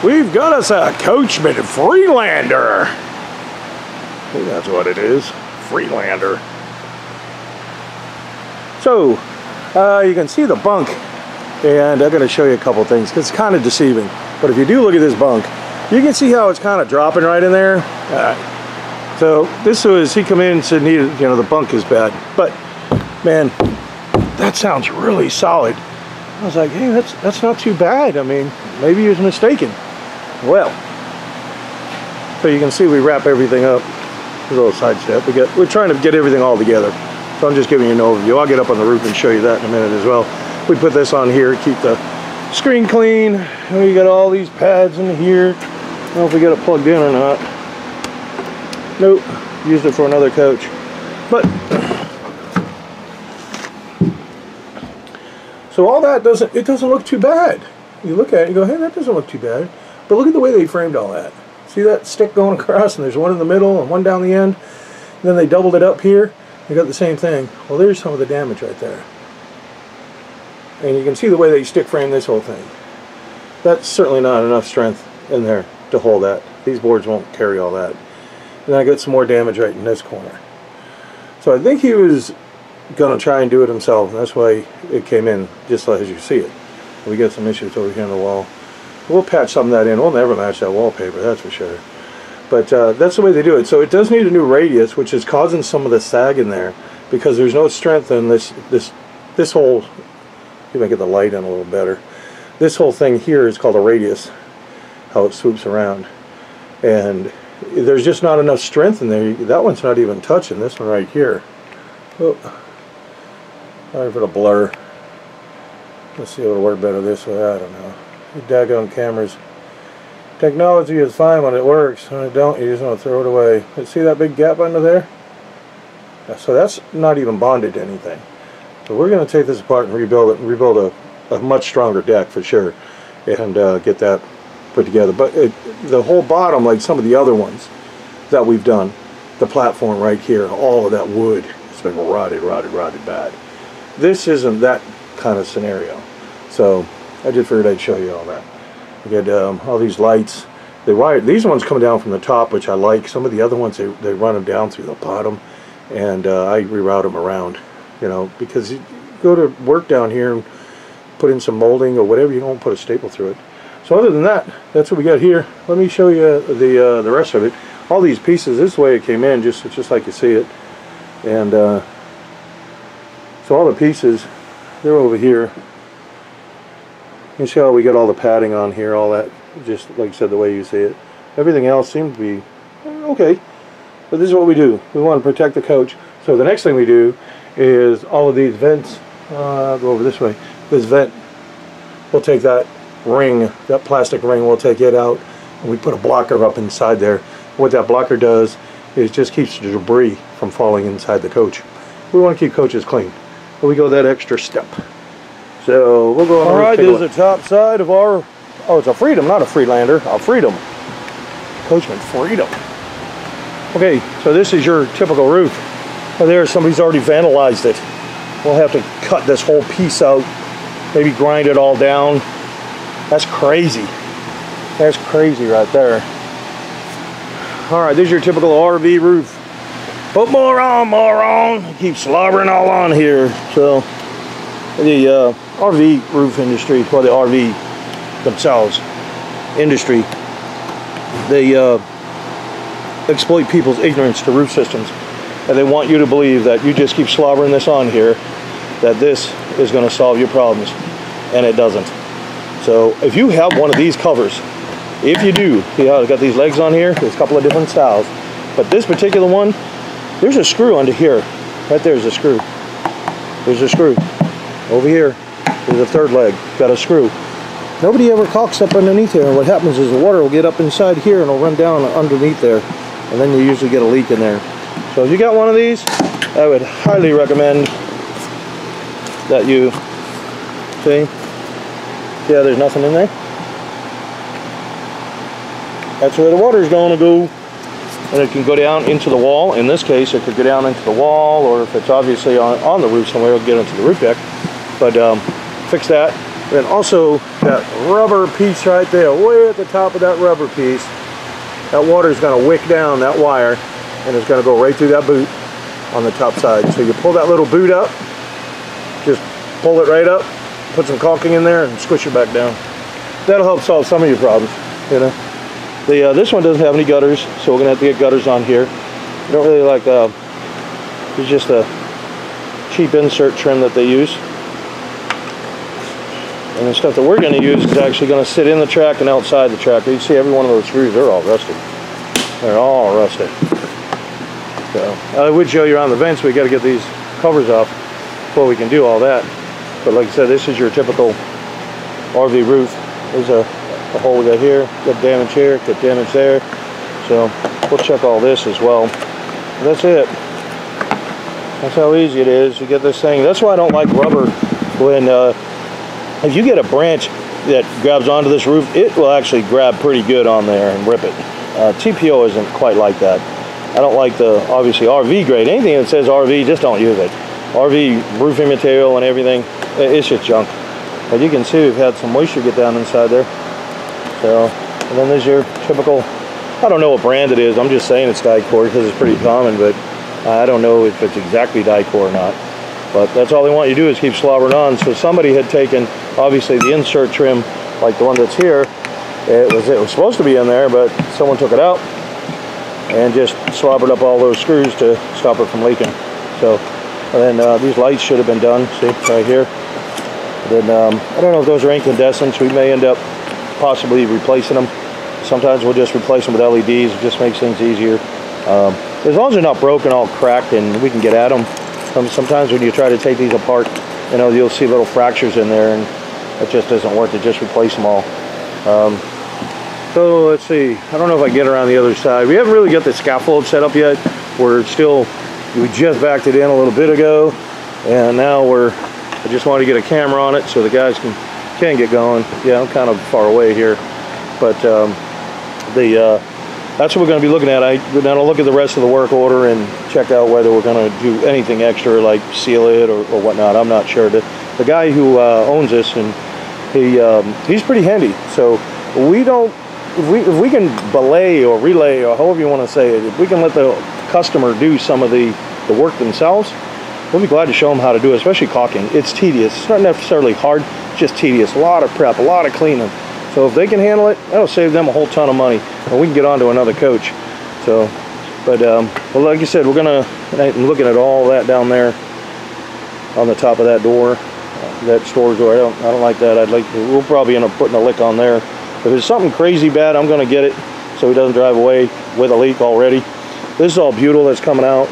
we've got us a Coachman Freelander. I think that's what it is, Freelander. So, you can see the bunk, and I'm going to show you a couple things because it's kind of deceiving. But if you do look at this bunk, you can see how it's kind of dropping right in there. So this was, he come in and said, the bunk is bad. But man, that sounds really solid. I was like, hey, that's not too bad. I mean, maybe he was mistaken. Well, so you can see we wrap everything up. A little side step. We're trying to get everything all together. So I'm just giving you an overview. I'll get up on the roof and show you that in a minute as well. We put this on here, keep the screen clean. And we got all these pads in here. I don't know if we got it plugged in or not. Nope, used it for another coach. But so all that doesn't look too bad. You look at it, you go, hey, that doesn't look too bad. But look at the way they framed all that. See that stick going across, and there's one in the middle and one down the end. And then they doubled it up here. They got the same thing. Well, there's some of the damage right there. And you can see the way they stick frame this whole thing. That's certainly not enough strength in there to hold that. These boards won't carry all that. And I got some more damage right in this corner. So I think he was going to try and do it himself, and that's why it came in just as you see it. We got some issues over here on the wall. We'll patch some of that in. We'll never match that wallpaper, that's for sure. But that's the way they do it. So it does need a new radius, which is causing some of the sag in there because there's no strength in this whole. See if I get the light in a little better. This whole thing here is called a radius, how it swoops around, and there's just not enough strength in there. That one's not even touching this one right here. Oh, sorry for the blur. Let's see if it'll work better this way. I don't know. You daggone cameras. Technology is fine when it works. When it don't, you just want to throw it away. You see that big gap under there? So that's not even bonded to anything. So we're going to take this apart and rebuild it, and rebuild a much stronger deck for sure, and get that put together. But the whole bottom, like some of the other ones that we've done, the platform right here, all of that wood has been rotted bad. This isn't that kind of scenario. So I just figured I'd show you all that. We got all these lights. These ones come down from the top, which I like. Some of the other ones, they run them down through the bottom, and I reroute them around, because you go to work down here and put in some molding or whatever, you don't put a staple through it. So other than that, that's what we got here. Let me show you the rest of it. All these pieces, this is the way it came in, just like you see it. And so all the pieces, they're over here. You see how we got all the padding on here, all that, just like I said, the way you see it. Everything else seemed to be okay. But this is what we do. We want to protect the coach. So the next thing we do is all of these vents. I'll go over this way. This vent, we'll take that ring, that plastic ring, we'll take it out, and we put a blocker up inside there. What that blocker does is just keeps the debris from falling inside the coach. We want to keep coaches clean, but we go that extra step. So we'll go on. All right, this is the top side of our, it's a Freedom, not a Freelander, a Freedom. Coachman Freedom. Okay, so this is your typical roof. Well, there, somebody's already vandalized it. We'll have to cut this whole piece out, maybe grind it all down. That's crazy. That's crazy right there. All right, this is your typical RV roof. Put more on. Keep slobbering all on here. So the RV roof industry, well, the RV themselves, industry, they exploit people's ignorance to roof systems. And they want you to believe that you just keep slobbering this on here, that this is going to solve your problems. And it doesn't. So if you have one of these covers, if you do, see how it's got these legs on here? There's a couple of different styles. But this particular one, there's a screw under here. Right there's a screw. There's a screw. Over here, there's a third leg. Got a screw. Nobody ever caulks up underneath here. And what happens is the water will get up inside here and it'll run down underneath there. And then you usually get a leak in there. So if you got one of these, I would highly recommend that you, see? Yeah, there's nothing in there. That's where the water's going to go. And it can go down into the wall. In this case, it could go down into the wall, or if it's obviously on the roof somewhere, it'll get into the roof deck. But fix that. And also that rubber piece right there, way at the top of that rubber piece, that water is going to wick down that wire and it's going to go right through that boot on the top side. So you pull that little boot up, just pull it right up, put some caulking in there and squish it back down. That'll help solve some of your problems, you know. This one doesn't have any gutters, so we're going to have to get gutters on here. I don't really like, it's just a cheap insert trim that they use. And the stuff that we're going to use is actually going to sit in the track and outside the track. You see every one of those screws, they're all rusted. They're all rusted. So I would show you around the vents, we got to get these covers off before we can do all that. But like I said, this is your typical RV roof. There's a hole we got here, got damage here, got damage there. So we'll check all this as well. And that's it. That's how easy it is. You get this thing. That's why I don't like rubber when if you get a branch that grabs onto this roof, it will actually grab pretty good on there and rip it. TPO isn't quite like that. I don't like the, obviously, RV grade. Anything that says RV, just don't use it. RV roofing material and everything, it's just junk. But you can see we've had some moisture get down inside there. So, and then there's your typical, I don't know what brand it is. I'm just saying it's Dicor because it's pretty common, but I don't know if it's exactly Dicor or not. But that's all they want you to do is keep slobbering on. So somebody had taken, obviously, the insert trim, like the one that's here. It was supposed to be in there, but someone took it out and just slobbered up all those screws to stop it from leaking. So, and then these lights should have been done. See, right here. Then I don't know if those are incandescents. We may end up possibly replacing them. Sometimes we'll just replace them with LEDs. It just makes things easier. As long as they're not broken, all cracked, and we can get at them. Sometimes when you try to take these apart, you know, you'll see little fractures in there, and it just doesn't work to just replace them all. So let's see. I don't know if I can get around the other side. We haven't really got the scaffold set up yet. We just backed it in a little bit ago, and now I just want to get a camera on it so the guys can get going. Yeah, I'm kind of far away here, but that's what we're going to be looking at. Then I'll look at the rest of the work order and check out whether we're going to do anything extra, like seal it or whatnot. I'm not sure. The guy who owns this, and he's pretty handy. So if we can belay or relay or however you want to say it, if we can let the customer do some of the work themselves, we'll be glad to show them how to do it, especially caulking. It's tedious. It's not necessarily hard, it's just tedious. A lot of prep, a lot of cleaning. So if they can handle it, that'll save them a whole ton of money, and we can get on to another coach. So, but well, like you said, I'm looking at all that down there on the top of that door, that storage door. I don't like that. We'll probably end up putting a lick on there. If there's something crazy bad, I'm going to get it so he doesn't drive away with a leak already. This is all butyl that's coming out.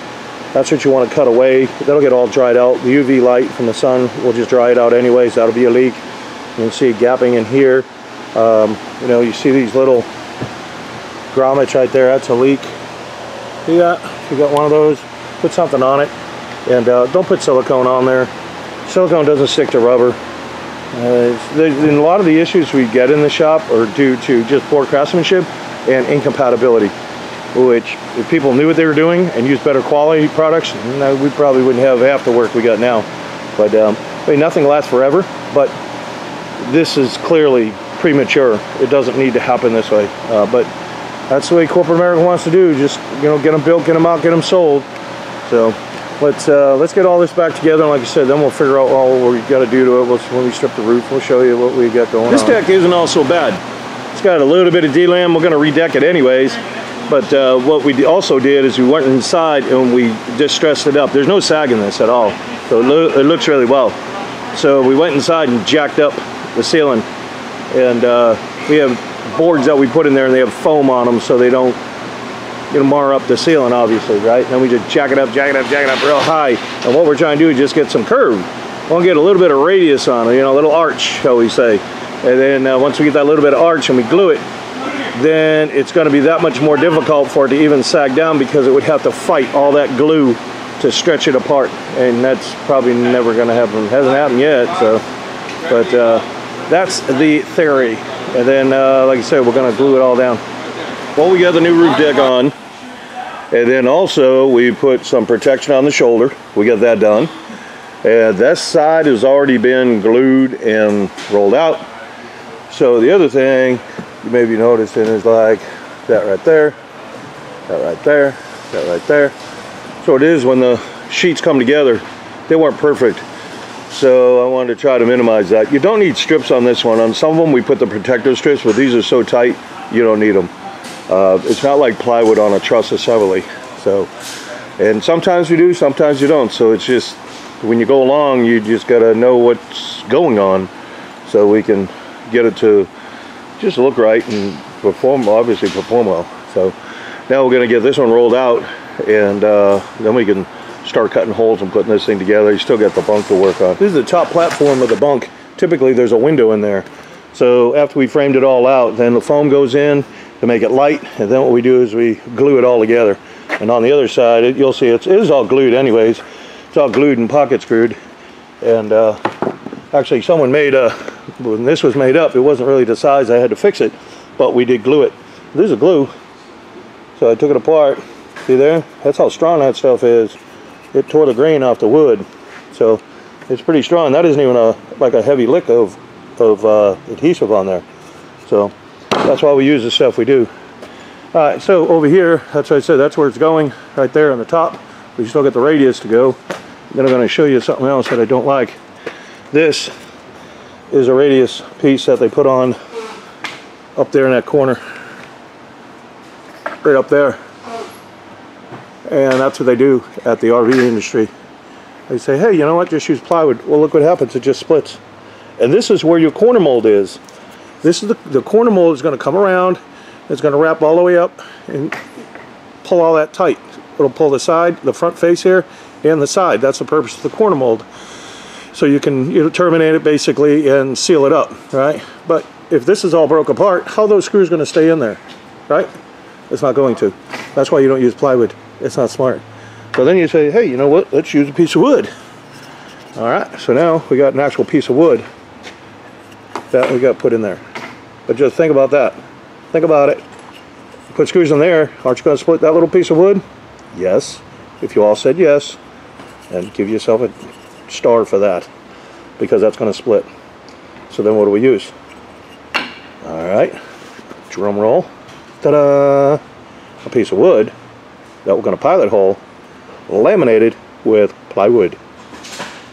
That's what you want to cut away. That'll get all dried out. The UV light from the sun will just dry it out anyways. That'll be a leak. You can see it gapping in here. You know, you see these little grommets right there. That's a leak. See that? If you got one of those, put something on it. And don't put silicone on there. Silicone doesn't stick to rubber. A lot of the issues we get in the shop are due to just poor craftsmanship and incompatibility, which if people knew what they were doing and used better quality products, we probably wouldn't have half the work we got now. But I mean, nothing lasts forever, but this is clearly premature. It doesn't need to happen this way, but that's the way corporate America wants to do. Just, you know, get them built, get them out, get them sold. So let's get all this back together, and like I said, then we'll figure out all what we got to do to it. When we strip the roof, we'll show you what we got going on. This deck isn't all so bad. It's got a little bit of D-lam. We're going to redeck it anyways, but what we also did is we went inside and we just stressed it up. There's no sag in this at all, so it looks really well. So we went inside and jacked up the ceiling, and we have boards that we put in there, and they have foam on them so they don't, you know, mar up the ceiling, obviously, right? And then we just jack it up real high. And what we're trying to do is just get some curve. We'll get a little bit of radius on it, you know, a little arch, shall we say. And then once we get that little bit of arch and we glue it, then it's going to be that much more difficult for it to even sag down, because it would have to fight all that glue to stretch it apart. And that's probably never going to happen. It hasn't happened yet, so. But that's the theory. And then, like I said, we're going to glue it all down. Well, we got the new roof deck on, and then also we put some protection on the shoulder. We got that done. And that side has already been glued and rolled out. So the other thing you may be noticing is like that right there, that right there, that right there. So it is when the sheets come together, they weren't perfect. So I wanted to try to minimize that. You don't need strips on this one. On some of them we put the protective strips, but these are so tight you don't need them. It's not like plywood on a truss assembly. So, and sometimes you do, sometimes you don't. So it's just, when you go along, you just gotta know what's going on so we can get it to just look right and perform, obviously perform well. So now we're gonna get this one rolled out, and then we can start cutting holes and putting this thing together. You still got the bunk to work on. This is the top platform of the bunk. Typically there's a window in there. So after we framed it all out, then the foam goes in to make it light, and then what we do is we glue it all together. And on the other side, you'll see it is all glued anyways. It's all glued and pocket screwed. And actually someone made when this was made up, it wasn't really the size, I had to fix it, but we did glue it. This is glue. So I took it apart. See there? That's how strong that stuff is. It tore the grain off the wood. So it's pretty strong. That isn't even like a heavy lick of adhesive on there. So that's why we use the stuff we do. All right, so over here, that's what I said, that's where it's going, right there on the top. We still got the radius to go. Then I'm going to show you something else that I don't like. This is a radius piece that they put on up there in that corner, right up there. And that's what they do at the RV industry. They say, hey, you know what, just use plywood. Well, look what happens, it just splits. And this is where your corner mold is. This is the corner mold is going to come around. It's going to wrap all the way up and pull all that tight. It'll pull the side, the front face here, and the side. That's the purpose of the corner mold. So you can terminate it basically and seal it up, right? But if this is all broke apart, how are those screws going to stay in there, right? It's not going to. That's why you don't use plywood. It's not smart. So then you say, hey, you know what? Let's use a piece of wood. All right. So now we got an actual piece of wood that we got put in there. But just think about that. Think about it. Put screws in there. Aren't you going to split that little piece of wood? Yes. If you all said yes, then give yourself a star for that, because that's going to split. So then what do we use? All right. Drum roll. Ta-da! A piece of wood that we're going to pilot hole, laminated with plywood,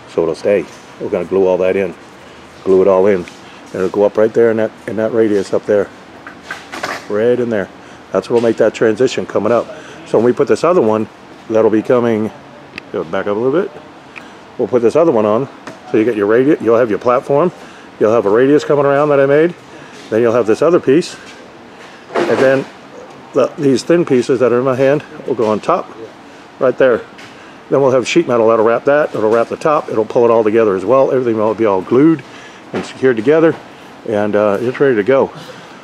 so it'll stay. We're going to glue all that in, glue it all in, and it'll go up right there in that radius up there, right in there. That's what'll make that transition coming up. So when we put this other one, that'll be coming. Back up a little bit. We'll put this other one on, so you get your radius. You'll have your platform. You'll have a radius coming around that I made. Then you'll have this other piece, and then these thin pieces that are in my hand will go on top, right there. Then we'll have sheet metal that'll wrap that. It'll wrap the top. It'll pull it all together as well. Everything will be all glued and secured together, and it's ready to go.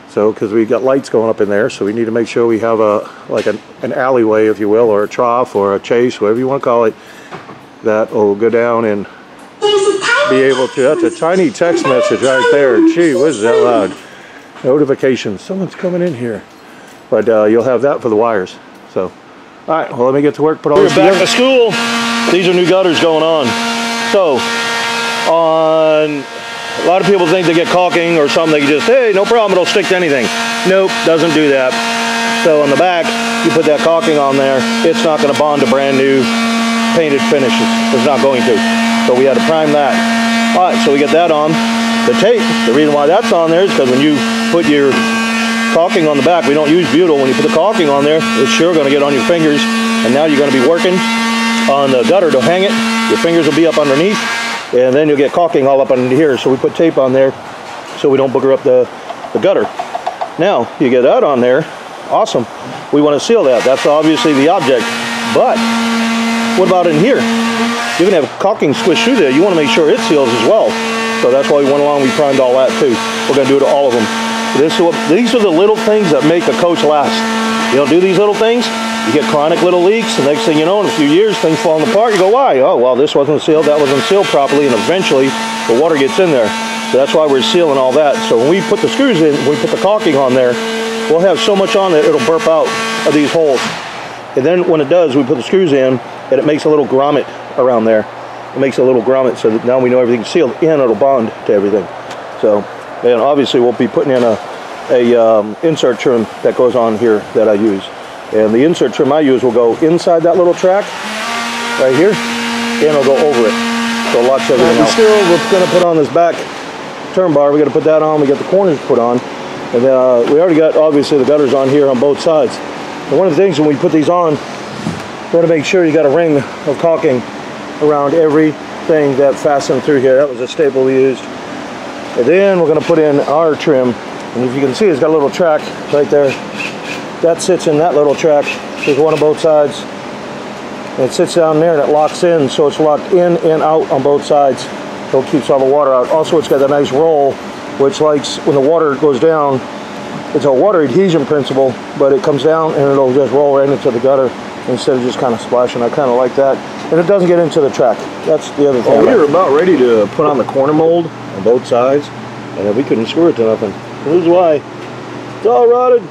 So, because we got lights going up in there, so we need to make sure we have like an alleyway, if you will, or a trough, or a chase, whatever you want to call it, that will go down and be able to. That's a tiny text message right there. Gee whiz, is that loud? Notifications. Someone's coming in here. But you'll have that for the wires. So, all right, well, let me get to work, put all this together. We're back to school. These are new gutters going on. So, a lot of people think they get caulking or something, they just, hey, no problem, it'll stick to anything. Nope, doesn't do that. So on the back, you put that caulking on there, it's not going to bond to brand new painted finishes. It's not going to. So we had to prime that. All right, so we get that on. The tape, the reason why that's on there is because when you put your caulking on the back, we don't use butyl. When you put the caulking on there, it's sure going to get on your fingers, and now you're going to be working on the gutter to hang it. Your fingers will be up underneath, and then you'll get caulking all up under here. So we put tape on there so we don't booger up the gutter. Now you get that on there, awesome. We want to seal that. That's obviously the object. But what about in here? You're going to have caulking squished through there. You want to make sure it seals as well. So that's why we went along, we primed all that too. We're going to do it to all of them. These are the little things that make a coach last. You don't do these little things, you get chronic little leaks, and next thing you know, in a few years, things falling apart. You go, why? Oh, well, this wasn't sealed, that wasn't sealed properly, and eventually the water gets in there. So that's why we're sealing all that. So when we put the screws in, when we put the caulking on there, we'll have so much on it, it'll burp out of these holes. And then when it does, we put the screws in, and it makes a little grommet around there. it makes a little grommet so that now we know everything's sealed and it'll bond to everything. So, and obviously we'll be putting in a insert trim that goes on here that I use. And the insert trim I use will go inside that little track right here, and it'll go over it. So it locks everything out. We're going to put on this back turn bar. We got to put that on. We got the corners put on. And then we already got, obviously, the gutters on here on both sides. And one of the things when we put these on, you want to make sure you got a ring of caulking around everything that fastened through here. That was a staple we used. And then we're going to put in our trim. And if you can see, it's got a little track right there. That sits in that little track. There's one on both sides. And it sits down there and it locks in, so it's locked in and out on both sides. So it keeps all the water out. Also, it's got that nice roll, which likes when the water goes down, it's a water adhesion principle, but it comes down and it'll just roll right into the gutter instead of just kind of splashing. I kind of like that. And it doesn't get into the track. That's the other thing. We were about ready to put on the corner mold on both sides, and then we couldn't screw it to nothing. This is why. It's all rotted.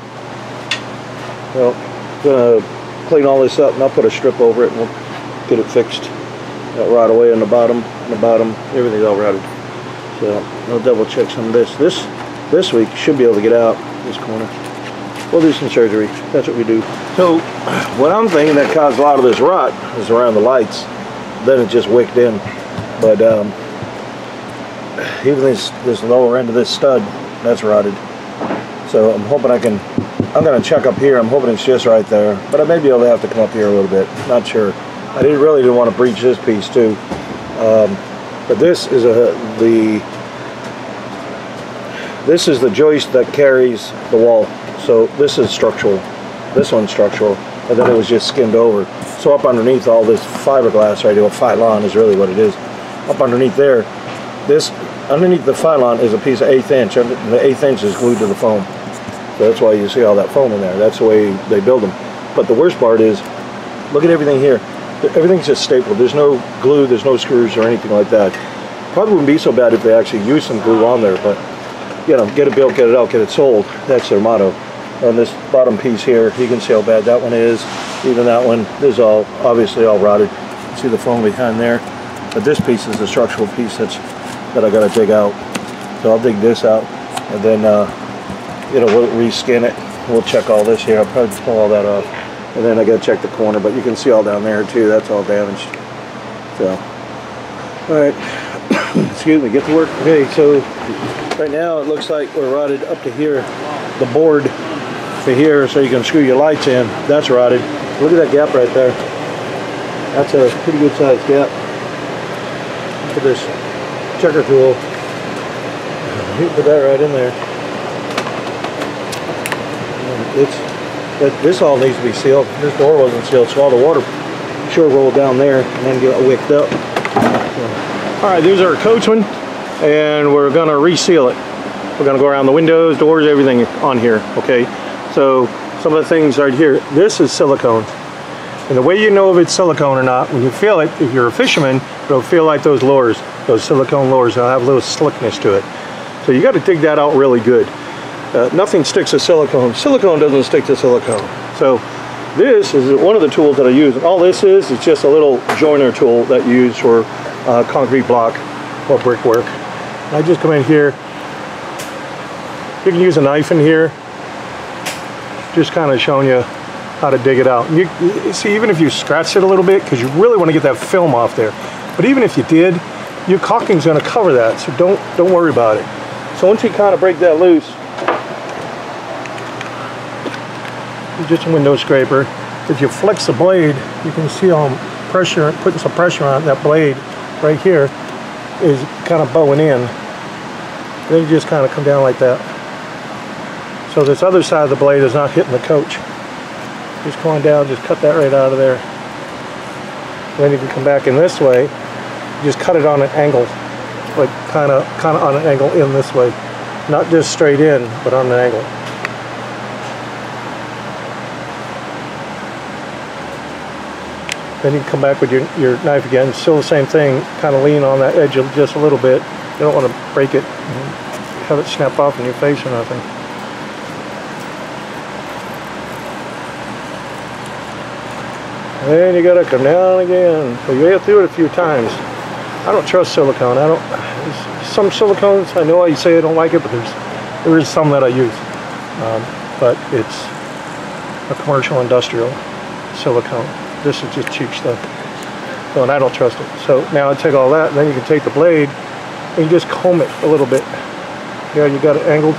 Well, I'm gonna clean all this up and I'll put a strip over it and we'll get it fixed. That rot away on the bottom, everything's all rotted. So I'll double check some of this. This week should be able to get out this corner. We'll do some surgery. That's what we do. So what I'm thinking that caused a lot of this rot is around the lights. Then it just wicked in. But even this lower end of this stud, that's rotted. So I'm hoping I'm going to check up here. I'm hoping it's just right there. But I may be able to have to come up here a little bit. Not sure. I really didn't want to breach this piece too. But this is the joist that carries the wall. So this is structural. This one's structural. And then it was just skinned over. So up underneath all this fiberglass right here, Phylon is really what it is. Up underneath there, underneath the Phylon is a piece of 1/8 inch. And the 1/8 inch is glued to the foam. So that's why you see all that foam in there. That's the way they build them. But the worst part is, look at everything here. Everything's just stapled. There's no glue, there's no screws or anything like that. Probably wouldn't be so bad if they actually used some glue on there, but you know, get it built, get it out, get it sold. That's their motto. On this bottom piece here, you can see how bad that one is. Even that one is all obviously all rotted. You can see the foam behind there. But this piece is the structural piece that I got to dig out. So I'll dig this out, and then we'll reskin it. We'll check all this here. I'll probably pull all that off. And then I got to check the corner, but you can see all down there too. That's all damaged. So, all right, excuse me, get to work. Okay, so right now it looks like we're rotted up to here. The board to here, so you can screw your lights in. That's rotted. Look at that gap right there. That's a pretty good sized gap. Look at this checker tool. You can put that right in there. This all needs to be sealed. This door wasn't sealed, so all the water sure rolled down there and then get wicked up. So, all right, these are coachman, and we're gonna reseal it. We're gonna go around the windows, doors, everything on here. Okay, so some of the things right here. This is silicone, and the way you know if it's silicone or not, when you feel it, if you're a fisherman, it'll feel like those lures, those silicone lures. They'll have a little slickness to it. So you got to dig that out really good. Nothing sticks to silicone. Silicone doesn't stick to silicone. So this is one of the tools that I use. And all this is just a little joiner tool that you use for concrete block or brickwork. I just come in here. You can use a knife in here. Just kind of showing you how to dig it out. And you see, even if you scratch it a little bit, because you really want to get that film off there. But even if you did, your caulking's going to cover that. So don't worry about it. So once you kind of break that loose, just a window scraper. If you flex the blade, you can see how pressure, putting some pressure on that blade right here is kind of bowing in. Then you just kind of come down like that. So this other side of the blade is not hitting the coach. Just going down, just cut that right out of there. Then you can come back in this way, just cut it on an angle, like kind of on an angle in this way. Not just straight in, but on an angle. Then you can come back with your knife again. Still the same thing, kind of lean on that edge just a little bit. You don't want to break it and have it snap off in your face or nothing. Then you got to come down again. So you have to do it a few times. I don't trust silicone. Some silicones, I know I say I don't like it, but there is some that I use. But it's a commercial industrial silicone. This is just cheap stuff. So, and I don't trust it. So now I take all that, and then you can take the blade and you just comb it a little bit. Yeah, you got it angled.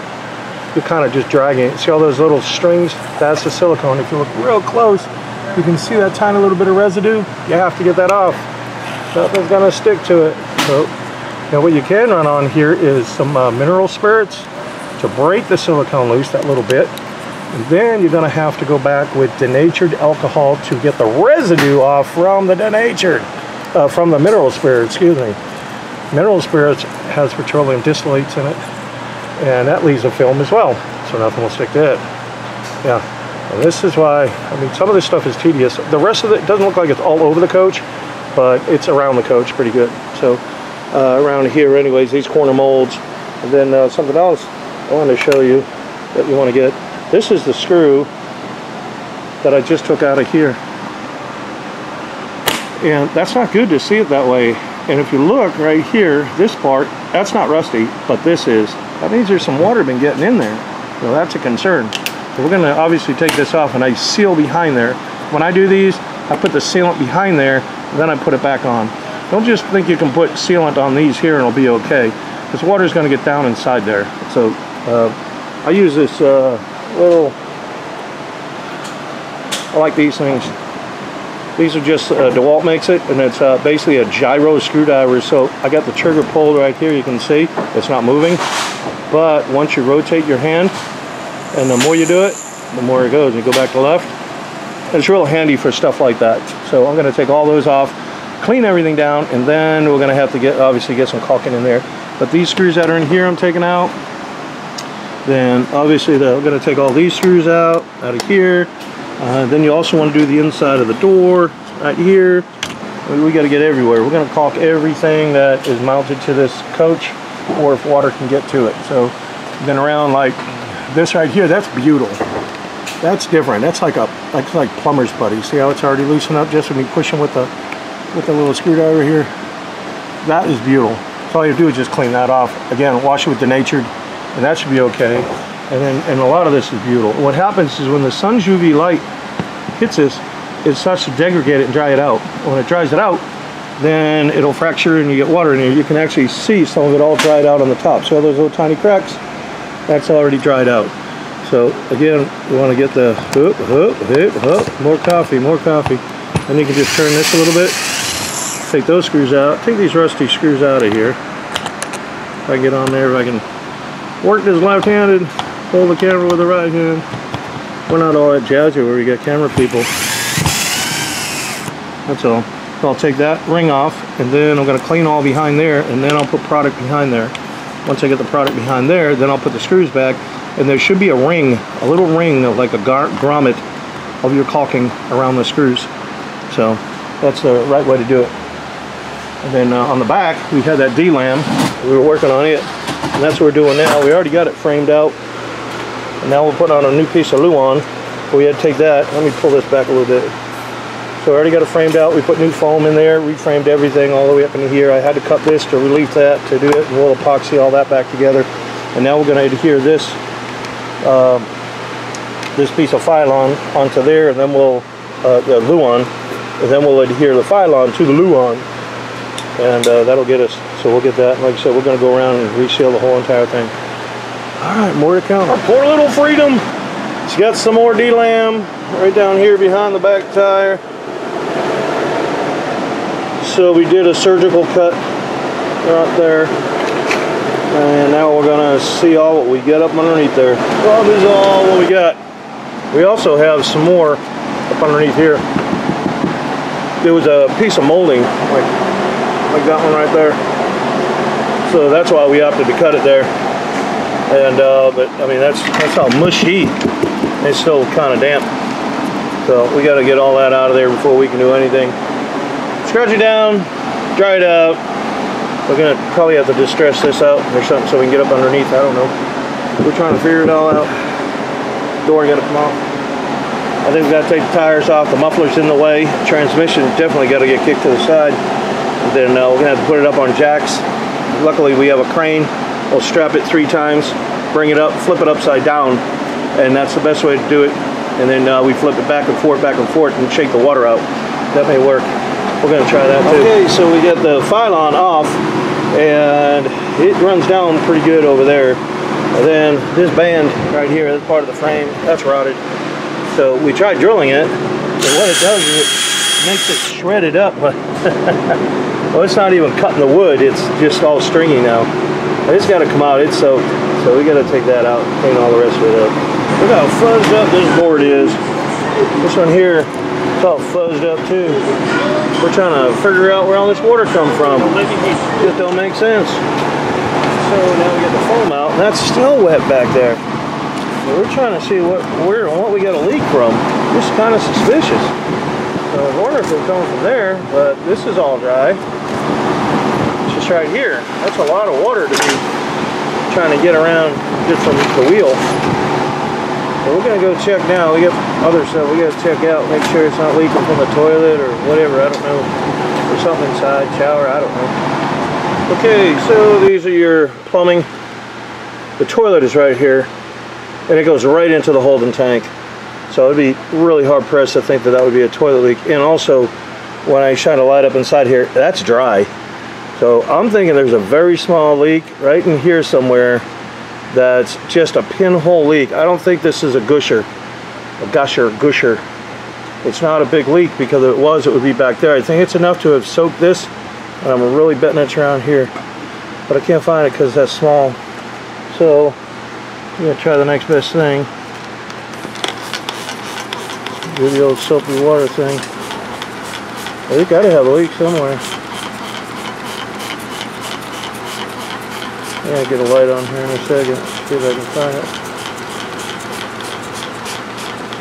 You're kind of just dragging it. See all those little strings? That's the silicone. If you look real close, you can see that tiny little bit of residue. You have to get that off. Nothing's gonna stick to it. So now what you can run on here is some mineral spirits to break the silicone loose that little bit. And then you're gonna have to go back with denatured alcohol to get the residue off from the denatured, from the mineral spirit, excuse me. Mineral spirits has petroleum distillates in it, and that leaves a film as well, so nothing will stick to it. Yeah, and this is why, I mean, some of this stuff is tedious. The rest of it doesn't look like it's all over the coach, but it's around the coach pretty good. So around here anyways, these corner molds, and then something else I wanted to show you that you want to get. This is the screw that I just took out of here. And that's not good to see it that way. And if you look right here, this part, that's not rusty, but this is. That means there's some water been getting in there. So that's a concern. So we're gonna obviously take this off, and I seal behind there. When I do these, I put the sealant behind there, and then I put it back on. Don't just think you can put sealant on these here and it'll be okay, because water is gonna get down inside there. So I use this little, I like these things. These are just, DeWalt makes it, and it's basically a gyro screwdriver. So I got the trigger pulled right here, you can see, it's not moving. But once you rotate your hand, and the more you do it, the more it goes. You go back to left. And it's real handy for stuff like that. So I'm gonna take all those off, clean everything down, and then we're gonna have to obviously get some caulking in there. But these screws that are in here I'm taking out. Then obviously I'm gonna take all these screws out of here. Then you also want to do the inside of the door right here. We got to get everywhere. We're going to caulk everything that is mounted to this coach, or if water can get to it. So then around like this right here, that's beautiful. That's different. That's like plumber's putty. See how it's already loosened up just when you push them with the little screwdriver here. That is beautiful. So all you do is just clean that off. Again, wash it with denatured, and that should be okay. And a lot of this is beautiful. What happens is when the sun's UV light hits this, it starts to degrade it and dry it out. When it dries it out, then it'll fracture and you get water in here. You can actually see some of it all dried out on the top. So those little tiny cracks, that's already dried out. So again, you want to get the more coffee. And you can just turn this a little bit. Take those screws out. Take these rusty screws out of here. If I get on there, if I can work this left-handed, hold the camera with the right hand. We're not all that jazzy where we got camera people. That's all. So I'll take that ring off, and then I'm going to clean all behind there, and then I'll put product behind there. Once I get the product behind there, then I'll put the screws back, and there should be a ring, a little ring of like a grommet of your caulking around the screws. So that's the right way to do it. And then on the back, we had that D-lam. We were working on it, and that's what we're doing now. We already got it framed out, and now we'll put on a new piece of Luan. We had to take that. Let me pull this back a little bit. So I already got it framed out. We put new foam in there, reframed everything all the way up into here. I had to cut this to relieve that, to do it, and we'll epoxy all that back together. And now we're going to adhere this this piece of Phylon onto there, and then we'll the Luan, and then we'll adhere the Phylon to the Luan, and that'll get us. So we'll get that. Like I said, we're going to go around and reseal the whole entire thing. All right, more to come. Our poor little Freedom. It's got some more D-lam right down here behind the back tire. So we did a surgical cut right there, and now we're gonna see all what we get up underneath there. Well, this is all what we got. We also have some more up underneath here. There was a piece of molding, like that one right there. So that's why we opted to cut it there. And but I mean that's how mushy. It's still kind of damp. So we got to get all that out of there before we can do anything. Scratch it down, dry it out. We're gonna probably have to distress this out or something so we can get up underneath. I don't know. We're trying to figure it all out. Door got to come off. I think we got to take the tires off. The muffler's in the way. Transmission definitely got to get kicked to the side. Then we're gonna have to put it up on jacks. Luckily we have a crane. We'll strap it 3 times, bring it up, flip it upside down, and that's the best way to do it. And then we flip it back and forth, and shake the water out. That may work. We're gonna try that too. Okay, so we got the Phylon off, and it runs down pretty good over there. And then this band right here, this part of the frame, that's rotted. So we tried drilling it, and what it does is it makes it shredded up. Well, it's not even cutting the wood, it's just all stringy now. It's got to come out, it's soaked. So we got to take that out, clean all the rest of it up. Look how fuzzed up this board is. This one here, it's all fuzzed up too. We're trying to figure out where all this water comes from. Just don't make sense. So now we get the foam out, and that's still wet back there. So we're trying to see what we got a leak from. This is kind of suspicious. So I wonder if it's coming from there, but this is all dry. It's just right here. That's a lot of water to be trying to get around just from the wheel. So we're gonna go check now. We got other stuff we gotta check out, make sure it's not leaking from the toilet or whatever, I don't know. Or something inside, shower, I don't know. Okay, so these are your plumbing. The toilet is right here, and it goes right into the holding tank. So it'd be really hard pressed to think that that would be a toilet leak. And also, when I shine a light up inside here, that's dry. So I'm thinking there's a very small leak right in here somewhere that's just a pinhole leak. I don't think this is a gusher. It's not a big leak, because if it was, it would be back there. I think it's enough to have soaked this, and I'm really betting it's around here. But I can't find it because that's small. So I'm gonna try the next best thing. Do the old soapy water thing. Well, you gotta have a leak somewhere. Yeah, get a light on here in a second. See if I can find it.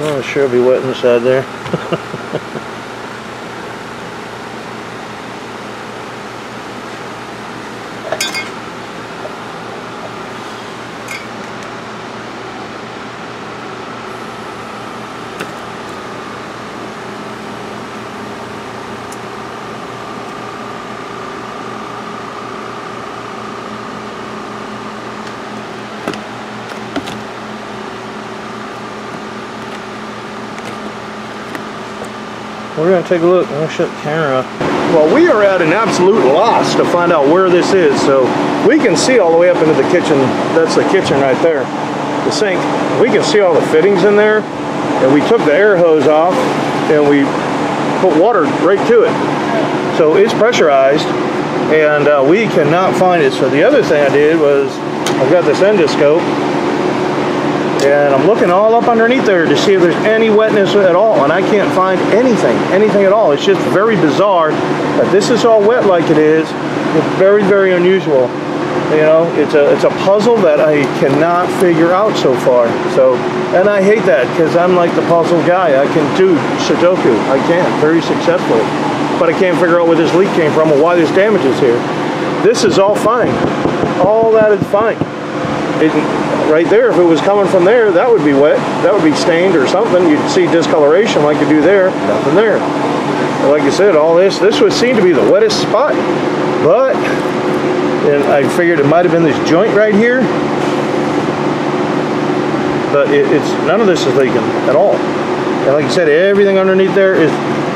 Oh, sure it'll be wet inside there. We're going to take a look. I'm going to shut the camera off. Well, we are at an absolute loss to find out where this is. So we can see all the way up into the kitchen. That's the kitchen right there. The sink. We can see all the fittings in there. And we took the air hose off and we put water right to it. So it's pressurized, and we cannot find it. So the other thing I did was I've got this endoscope, and I'm looking all up underneath there to see if there's any wetness at all, and I can't find anything at all. It's just very bizarre that this is all wet like it is. It's very, very unusual. You know, it's a puzzle that I cannot figure out so far. So, and I hate that, because I'm like the puzzle guy. I can do Sudoku. I can very successfully, but I can't figure out where this leak came from or why this damage is here. This is all fine. All that is fine. Right there, if it was coming from there, that would be wet. That would be stained or something. You'd see discoloration like you do there. Nothing there. Like I said, all this would seem to be the wettest spot. But, and I figured it might have been this joint right here. But it's none of this is leaking at all. And like I said, everything underneath there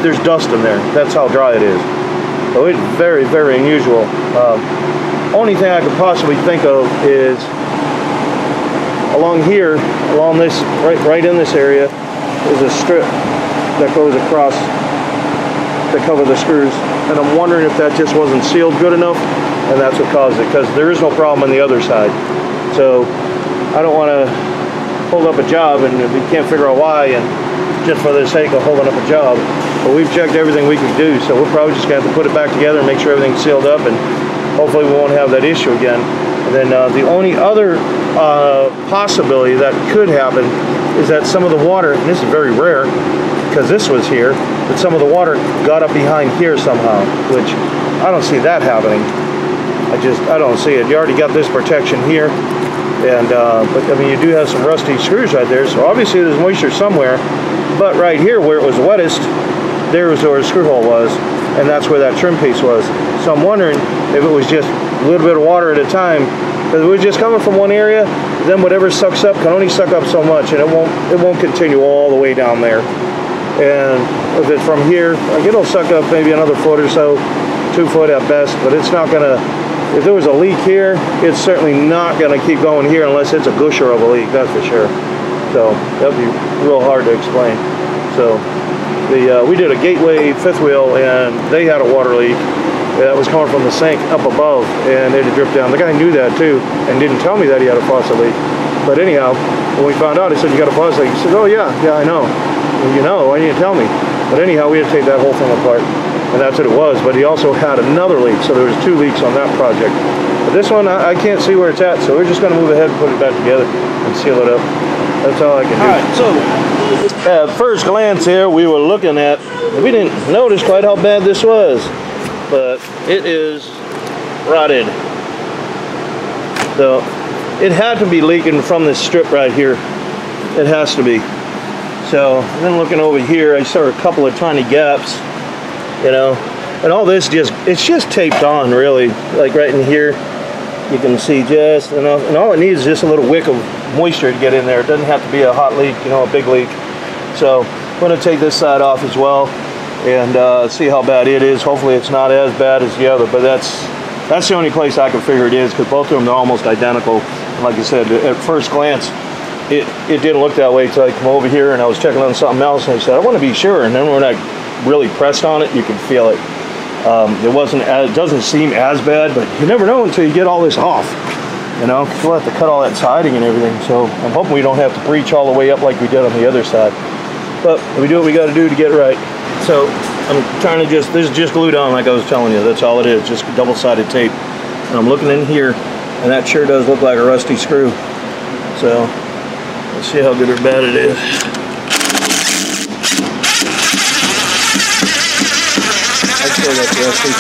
there's dust in there. That's how dry it is. So it's very, very unusual. Only thing I could possibly think of is along here, along this, right in this area, is a strip that goes across to cover the screws. And I'm wondering if that just wasn't sealed good enough, and that's what caused it, because there is no problem on the other side. So I don't want to hold up a job and we can't figure out why, and just for the sake of holding up a job. But we've checked everything we could do, so we're probably just going to have to put it back together and make sure everything's sealed up, and hopefully we won't have that issue again. And then the only other possibility that could happen is that some of the water, and this is very rare because this was here, but some of the water got up behind here somehow, which I don't see that happening. I don't see it. You already got this protection here, and but I mean, you do have some rusty screws right there, so obviously there's moisture somewhere. But right here where it was wettest, there was where the screw hole was, and that's where that trim piece was. So I'm wondering if it was just a little bit of water at a time, because it was just coming from one area, then whatever sucks up can only suck up so much, and it won't continue all the way down there. And if it's from here, like, it'll suck up maybe another foot or so, 2 foot at best, but it's not gonna, if there was a leak here, it's certainly not gonna keep going here unless it's a gusher of a leak, that's for sure. So that'd be real hard to explain. So we did a Gateway fifth wheel, and they had a water leak that was coming from the sink up above, and it had dripped down. The guy knew that too, and didn't tell me that he had a faucet leak. But anyhow, when we found out, he said, "You got a faucet leak?" He said, "Oh yeah, I know." Well, you know, why didn't you tell me? But anyhow, we had to take that whole thing apart, and that's what it was. But he also had another leak, so there was 2 leaks on that project. But this one, I can't see where it's at, so we're just going to move ahead and put it back together and seal it up. That's all I can do. All right, so at first glance here, we were looking at, we didn't notice quite how bad this was, but it is rotted. So it had to be leaking from this strip right here. It has to be. So then looking over here, I saw a couple of tiny gaps, you know, and all this it's just taped on, really, like right in here. You can see just enough, and all it needs is just a little wick of moisture to get in there. It doesn't have to be a hot leak, you know, a big leak. So I'm going to take this side off as well and see how bad it is. Hopefully it's not as bad as the other, but that's the only place I can figure it is, because both of them are almost identical. And like I said, at first glance, it didn't look that way until I come over here and I was checking on something else, and I said, I want to be sure. And then when I really pressed on it, you can feel it. It doesn't seem as bad, but you never know until you get all this off. You know, we'll have to cut all that siding and everything. So I'm hoping we don't have to breach all the way up like we did on the other side. But we do what we got to do to get it right. So I'm trying to this is just glued on, like I was telling you. That's all it is, just double-sided tape. And I'm looking in here, and that sure does look like a rusty screw. So let's see how good or bad it is. I'd say that's rusty.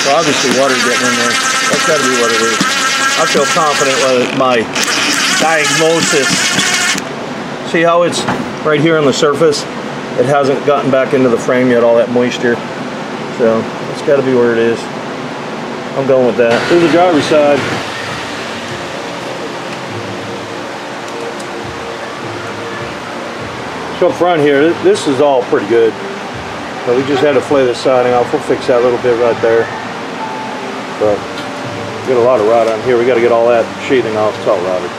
So obviously water getting in there. That's got to be what it is. I feel confident with my diagnosis. See how it's right here on the surface? It hasn't gotten back into the frame yet, all that moisture. So it's got to be where it is. I'm going with that. Through the driver's side. So up front here, this is all pretty good. But we just had to flay the siding off. We'll fix that little bit right there. But we got a lot of rot on here. We got to get all that sheathing off. It's all rotted.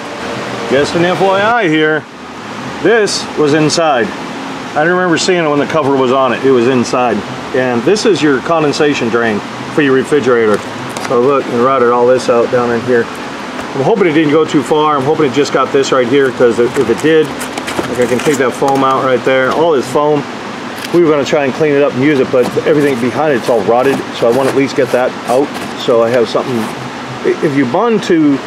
Just an FYI here. This was inside. I didn't remember seeing it when the cover was on it. It was inside. And this is your condensation drain for your refrigerator. So look, and rotted all this out down in here. I'm hoping it didn't go too far. I'm hoping it just got this right here, because if it did, like, I can take that foam out right there. All this foam, we were going to try and clean it up and use it, but everything behind it's all rotted. So I want to at least get that out, so I have something. If you bond to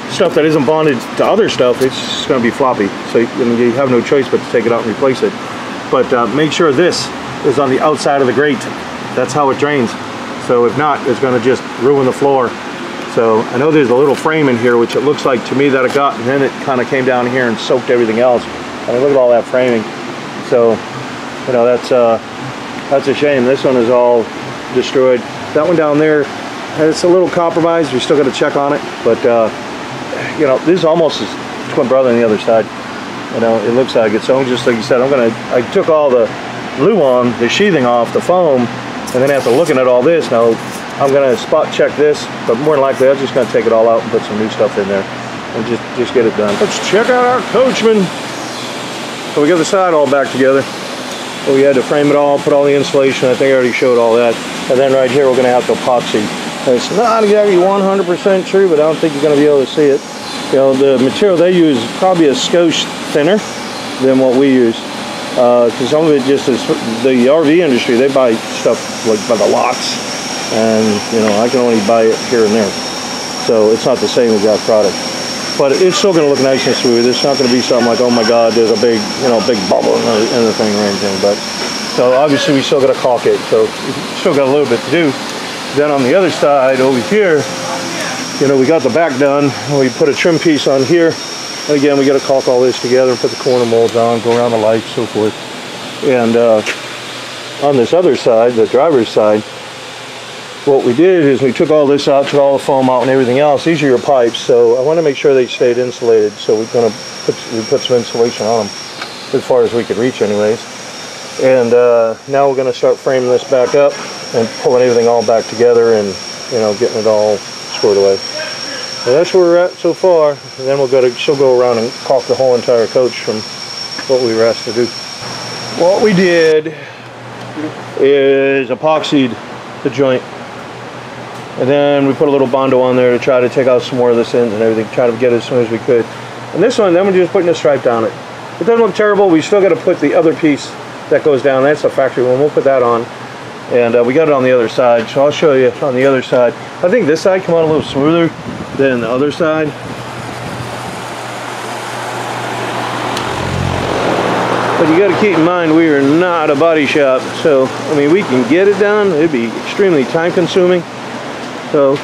stuff that isn't bonded to other stuff, it's just going to be floppy. So you have no choice but to take it out and replace it. But make sure this is on the outside of the grate. That's how it drains. So if not, it's going to just ruin the floor. So I know there's a little frame in here, which it looks like to me that it got, and then it kind of came down here and soaked everything else. I mean, look at all that framing. So, you know, that's a shame. This one is all destroyed. That one down there, it's a little compromised. We still got to check on it. But, you know, this is almost his twin brother on the other side. You know, it looks like it. So just like you said, I took all the Luan, the sheathing off, the foam, and then after looking at all this, now I'm gonna spot check this, but more than likely I'm just gonna take it all out and put some new stuff in there and just get it done. Let's check out our Coachmen. So we got the side all back together. So we had to frame it all, put all the insulation. I think I already showed all that. And then right here we're gonna have to epoxy. It's not exactly 100% true, but I don't think you're gonna be able to see it. You know, the material they use is probably a skosh thinner than what we use. Because some of it just is, the RV industry, they buy stuff like by the lots, and you know, I can only buy it here and there, so it's not the same exact product, but it's still going to look nice and smooth. It's not going to be something like, oh my god, there's a big, you know, big bubble in the thing or anything. But so obviously we still got to caulk it, so we still got a little bit to do. Then on the other side over here, you know, we got the back done, and we put a trim piece on here. And again, we got to caulk all this together and put the corner molds on, go around the lights, so forth. And on this other side, the driver's side, what we did is we took all this out, took all the foam out and everything else. These are your pipes, so I want to make sure they stayed insulated. So we put some insulation on them as far as we could reach anyways. And now we're going to start framing this back up and pulling everything all back together and, you know, getting it all squared away. So that's where we're at so far. And then she'll go around and caulk the whole entire coach from what we were asked to do. What we did is epoxied the joint. And then we put a little Bondo on there to try to take out some more of the sins and everything, try to get it as soon as we could. And this one, then we're just putting a stripe down it. It doesn't look terrible. We still got to put the other piece that goes down. That's the factory one. We'll put that on. And we got it on the other side, so I'll show you on the other side. I think this side came out a little smoother than the other side. But you got to keep in mind, we are not a body shop. So, I mean, we can get it done. It'd be extremely time consuming. So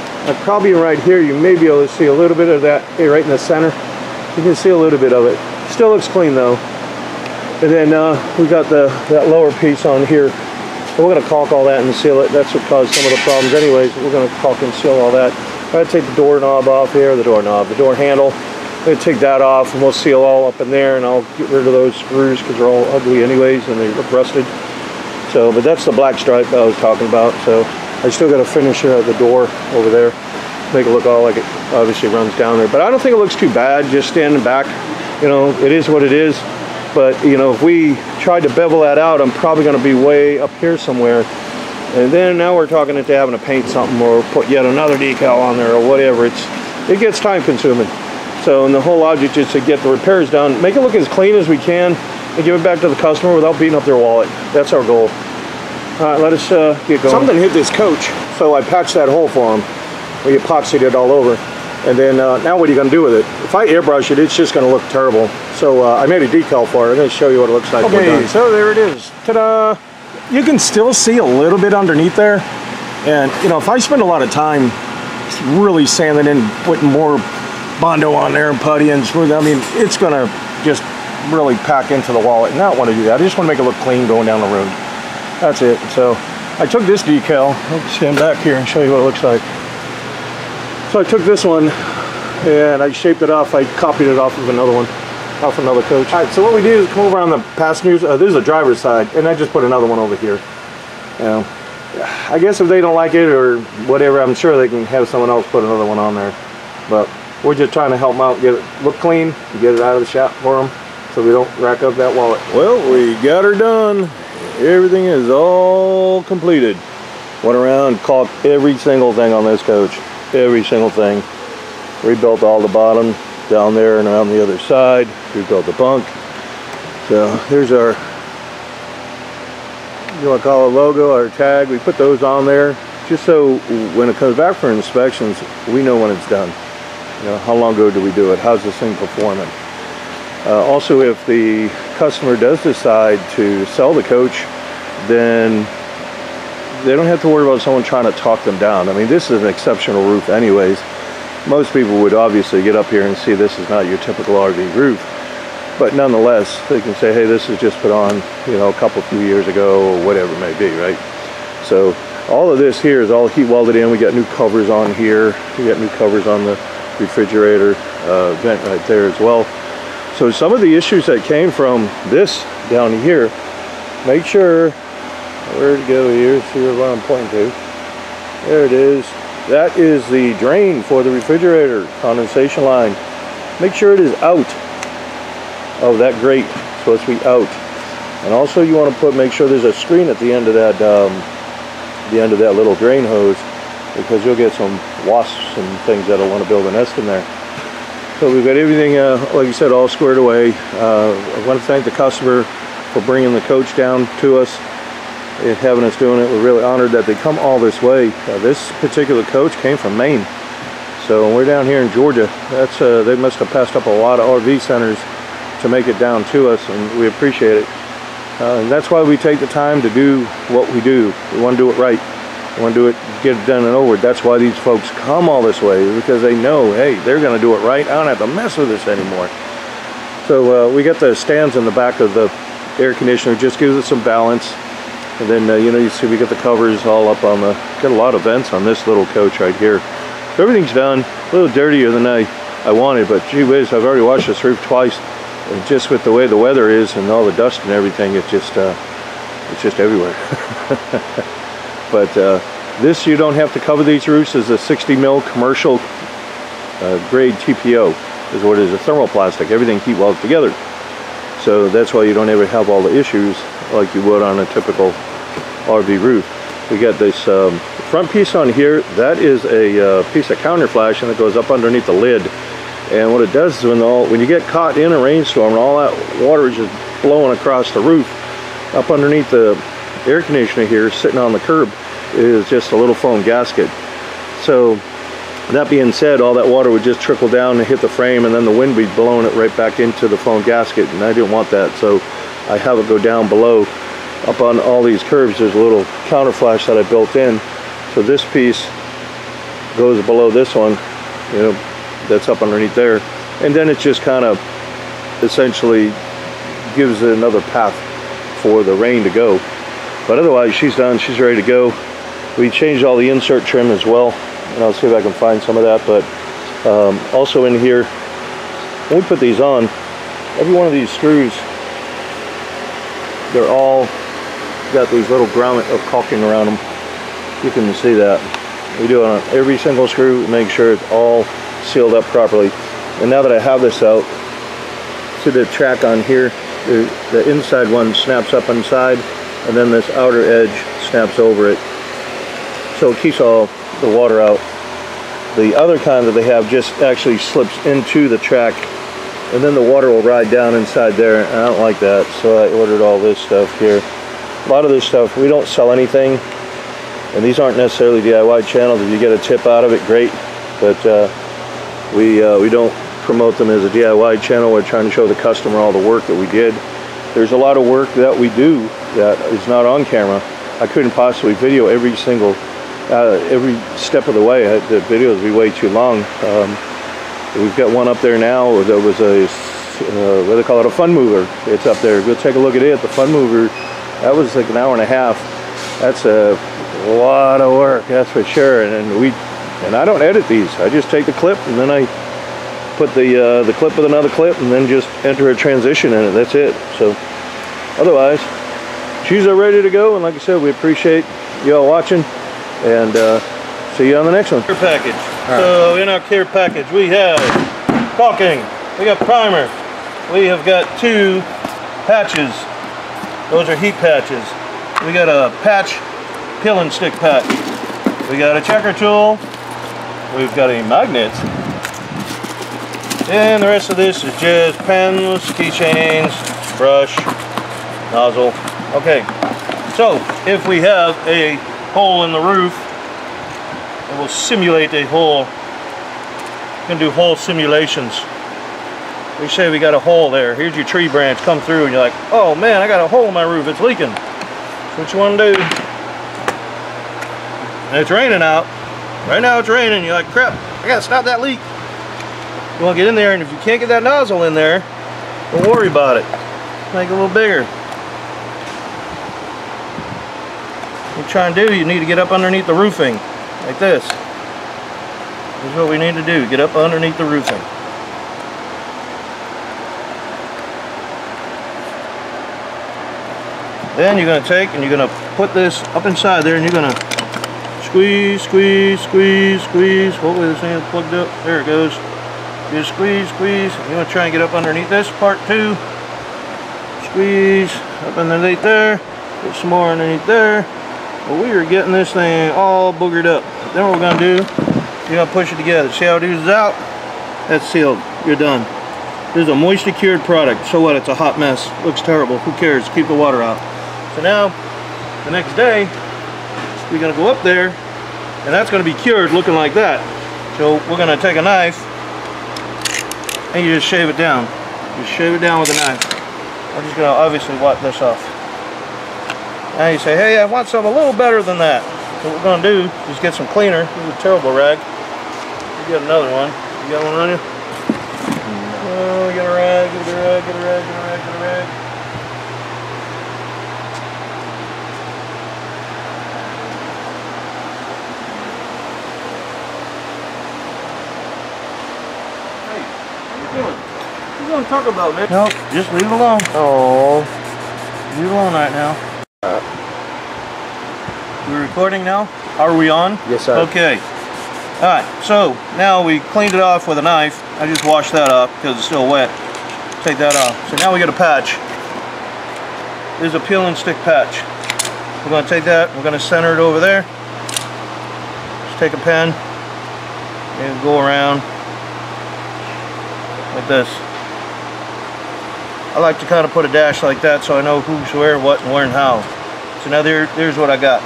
probably right here, you may be able to see a little bit of that right in the center. You can see a little bit of it. Still looks clean though. And then we got that lower piece on here. So we're going to caulk all that and seal it. That's what caused some of the problems anyways. We're going to caulk and seal all that. I'm going to take the doorknob off here, the door handle. I'm going to take that off and we'll seal all up in there, and I'll get rid of those screws because they're all ugly anyways and they look rusted. So, but that's the black stripe I was talking about. So I still got to finish the door over there, make it look all like it obviously runs down there. But I don't think it looks too bad just standing back. You know, it is what it is. But, you know, if we tried to bevel that out, I'm probably going to be way up here somewhere. And then now we're talking into having to paint something or put yet another decal on there or whatever. It gets time consuming. So, and the whole object is to get the repairs done, make it look as clean as we can, and give it back to the customer without beating up their wallet. That's our goal. All right, let us get going. Something hit this coach, so I patched that hole for him. We epoxied it all over. And then now what are you going to do with it? If I airbrush it, it's just going to look terrible. So I made a decal for it. I'm going to show you what it looks like. Okay, so there it is. Ta-da! You can still see a little bit underneath there. And, you know, if I spend a lot of time really sanding in, putting more Bondo on there and putty and smooth, I mean, it's going to just really pack into the wallet. And I don't want to do that. I just want to make it look clean going down the road. That's it. So I took this decal. I'll stand back here and show you what it looks like. So I took this one and I shaped it off. I copied it off of another one, off another coach. All right, so what we did is come over on the passengers. This is the driver's side, and I just put another one over here. You know, I guess if they don't like it or whatever, I'm sure they can have someone else put another one on there. But we're just trying to help them out, get it look clean, get it out of the shop for them, so we don't rack up that wallet. Well, we got her done. Everything is all completed. Went around, caulked every single thing on this coach. Every single thing. Rebuilt all the bottom down there and around the other side. Rebuilt the bunk. So here's our, you want to call it logo, our tag. We put those on there just so when it comes back for inspections, we know when it's done. You know, how long ago do we do it? How's this thing performing? Also, if the customer does decide to sell the coach, then they don't have to worry about someone trying to talk them down. I mean, this is an exceptional roof anyways. Most people would obviously get up here and see this is not your typical RV roof. But nonetheless, they can say, hey, this is just put on, you know, a few years ago or whatever it may be, right? So all of this here is all heat welded in. We got new covers on here. We got new covers on the refrigerator vent right there as well. So some of the issues that came from this down here, make sure, where'd it go here? See what I'm pointing to. There it is. That is the drain for the refrigerator condensation line. Make sure it is out of that grate. It's supposed to be out. And also you want to make sure there's a screen at the end of that little drain hose, because you'll get some wasps and things that'll want to build a nest in there. So we've got everything, like you said, all squared away. I want to thank the customer for bringing the coach down to us and having us doing it. We're really honored that they come all this way. This particular coach came from Maine. So we're down here in Georgia. That's they must have passed up a lot of RV centers to make it down to us, and we appreciate it. And that's why we take the time to do what we do. We want to do it right. We want to do it, get it done and over. That's why these folks come all this way, because they know, hey, they're going to do it right. I don't have to mess with this anymore. So we got the stands in the back of the air conditioner. Just gives it some balance. And then you know, you see we get the covers all up on the, got a lot of vents on this little coach right here. So everything's done, a little dirtier than I wanted, but gee whiz, I've already washed this roof twice, and just with the way the weather is and all the dust and everything, it's just everywhere. But this, you don't have to cover these roofs. Is a 60 mil commercial grade TPO is what it is, a thermoplastic. Everything heat welds together. So that's why you don't ever have all the issues like you would on a typical RV roof. We got this front piece on here. That is a piece of counter flashing that goes up underneath the lid. And what it does is when you get caught in a rainstorm and all that water is just blowing across the roof, up underneath the air conditioner here, sitting on the curb, is just a little foam gasket. So that being said, all that water would just trickle down and hit the frame, and then the wind would be blowing it right back into the foam gasket, and I didn't want that. So I have it go down below. Up on all these curves, there's a little counter flash that I built in. So this piece goes below this one, you know, that's up underneath there. And then it just kind of essentially gives it another path for the rain to go. But otherwise, she's done, she's ready to go. We changed all the insert trim as well, and I'll see if I can find some of that. But also in here, when we put these on, every one of these screws, they're all got these little grommet of caulking around them. You can see that. We do it on every single screw, make sure it's all sealed up properly. And now that I have this out, see the track on here, the inside one snaps up inside, and then this outer edge snaps over it. So it keeps all the water out. The other kind that they have just actually slips into the track, and then the water will ride down inside there, and I don't like that, so I ordered all this stuff here. A lot of this stuff, we don't sell anything, and these aren't necessarily DIY channels. If you get a tip out of it, great, but we don't promote them as a DIY channel. We're trying to show the customer all the work that we did. There's a lot of work that we do that is not on camera. I couldn't possibly video every single every step of the way. The videos would be way too long. We've got one up there now that was a what do they call it, a fun mover. It's up there. Go take a look at it. The fun mover, that was like an hour and a half. That's a lot of work, that's for sure. And I don't edit these. I just take the clip and then I put the clip with another clip and then just enter a transition in it. That's it. So otherwise, she's ready to go, and like I said, we appreciate you all watching, and see you on the next one. Care package. Right. So in our care package we have caulking, we got primer, we have got 2 patches. Those are heat patches. We got a patch peel and stick patch. We got a checker tool. We've got a magnet. And the rest of this is just pens, keychains, brush, nozzle. Okay, so if we have a hole in the roof, it will simulate a hole. You can do hole simulations. We say we got a hole there. Here's your tree branch come through and you're like, oh man, I got a hole in my roof, it's leaking. So what you want to do, and it's raining out. Right now it's raining, you're like, crap, I gotta stop that leak. You want to get in there, and if you can't get that nozzle in there, don't worry about it. Make it a little bigger. What you're trying to do, you need to get up underneath the roofing, like this. This is what we need to do, get up underneath the roofing. Then you're going to take and you're going to put this up inside there, and you're going to squeeze, squeeze, squeeze, squeeze. Hopefully this thing is plugged up. There it goes. Just squeeze, squeeze. You want to try and get up underneath this part too. Squeeze up underneath there. Get some more underneath there. Well, we are getting this thing all boogered up. Then what we're going to do, you're going to push it together. See how it oozes out? That's sealed. You're done. This is a moisture cured product. So what? It's a hot mess. Looks terrible. Who cares? Keep the water out. So now, the next day, we're going to go up there, and that's going to be cured looking like that. So we're going to take a knife, and you just shave it down. Just shave it down with a knife. I'm just going to obviously wipe this off. Now you say, hey, I want something a little better than that. So what we're going to do is get some cleaner. This is a terrible rag. You got another one. You got one on you? Oh, get a rag, get a rag, get a rag, get a rag, get a rag. gonna talk about, man? Nope, just leave it alone. Oh. Leave it alone right now. We're recording now? Are we on? Yes, sir. Okay. Alright, so now we cleaned it off with a knife. I just washed that off because it's still wet. Take that off. So now we got a patch. This is a peel and stick patch. We're going to take that, we're going to center it over there. Just take a pen and go around like this. I like to kind of put a dash like that so I know who's where, what, and where and how. So now there's what I got.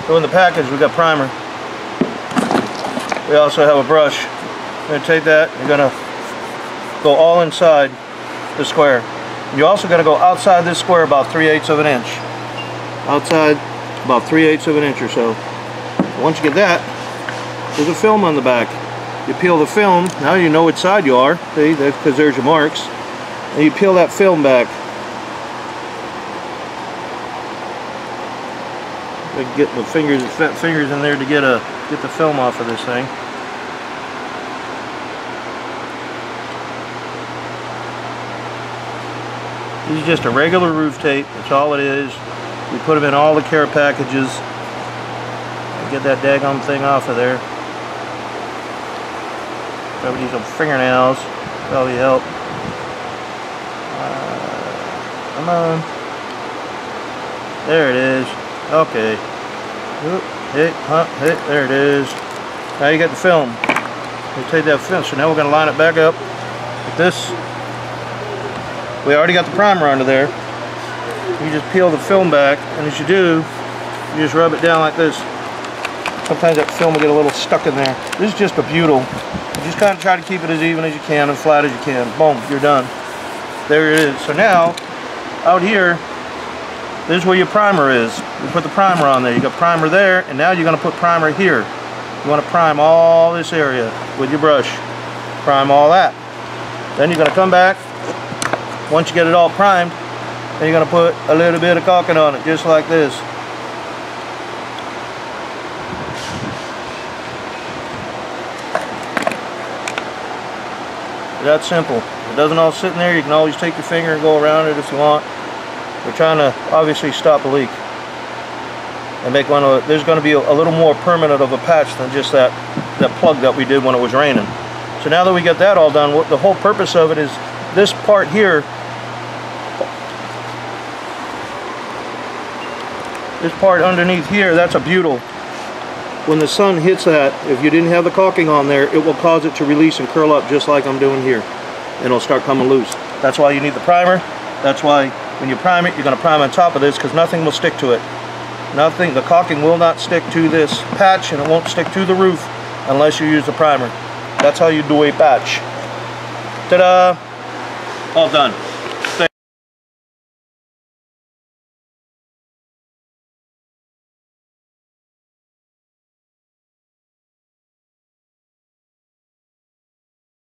So in the package we got primer. We also have a brush. You're going to take that, you're going to go all inside the square. You're also going to go outside this square about 3/8 of an inch. Outside about 3/8 of an inch or so. Once you get that, there's a film on the back. You peel the film, now you know which side you are, see, because there's your marks. And you peel that film back. I get my fingers in there to get the film off of this thing. This is just a regular roof tape, that's all it is. We put them in all the care packages. Get that daggone thing off of there. Probably need some fingernails, probably help. Come on. There it is. Okay. There it is. Now you got the film. You take that film, so now we're going to line it back up with this. We already got the primer under there. You just peel the film back, and as you do, you just rub it down like this. Sometimes that film will get a little stuck in there. This is just a butyl. You just kind of try to keep it as even as you can and flat as you can. Boom, you're done. There it is. So now, out here, this is where your primer is. You put the primer on there. You got primer there, and now you're going to put primer here. You want to prime all this area with your brush. Prime all that. Then you're going to come back. Once you get it all primed, then you're going to put a little bit of caulking on it, just like this. That's simple. It doesn't all sit in there. You can always take your finger and go around it if you want. We're trying to obviously stop a leak and make one of. There's going to be a little more permanent of a patch than just that plug that we did when it was raining. So now that we get that all done, the whole purpose of it is this part here. This part underneath here, that's a butyl. When the sun hits that, if you didn't have the caulking on there, it will cause it to release and curl up just like I'm doing here. And it'll start coming loose. That's why you need the primer. That's why when you prime it, you're going to prime on top of this because nothing will stick to it. Nothing, the caulking will not stick to this patch and it won't stick to the roof unless you use the primer. That's how you do a patch. Ta-da! All done.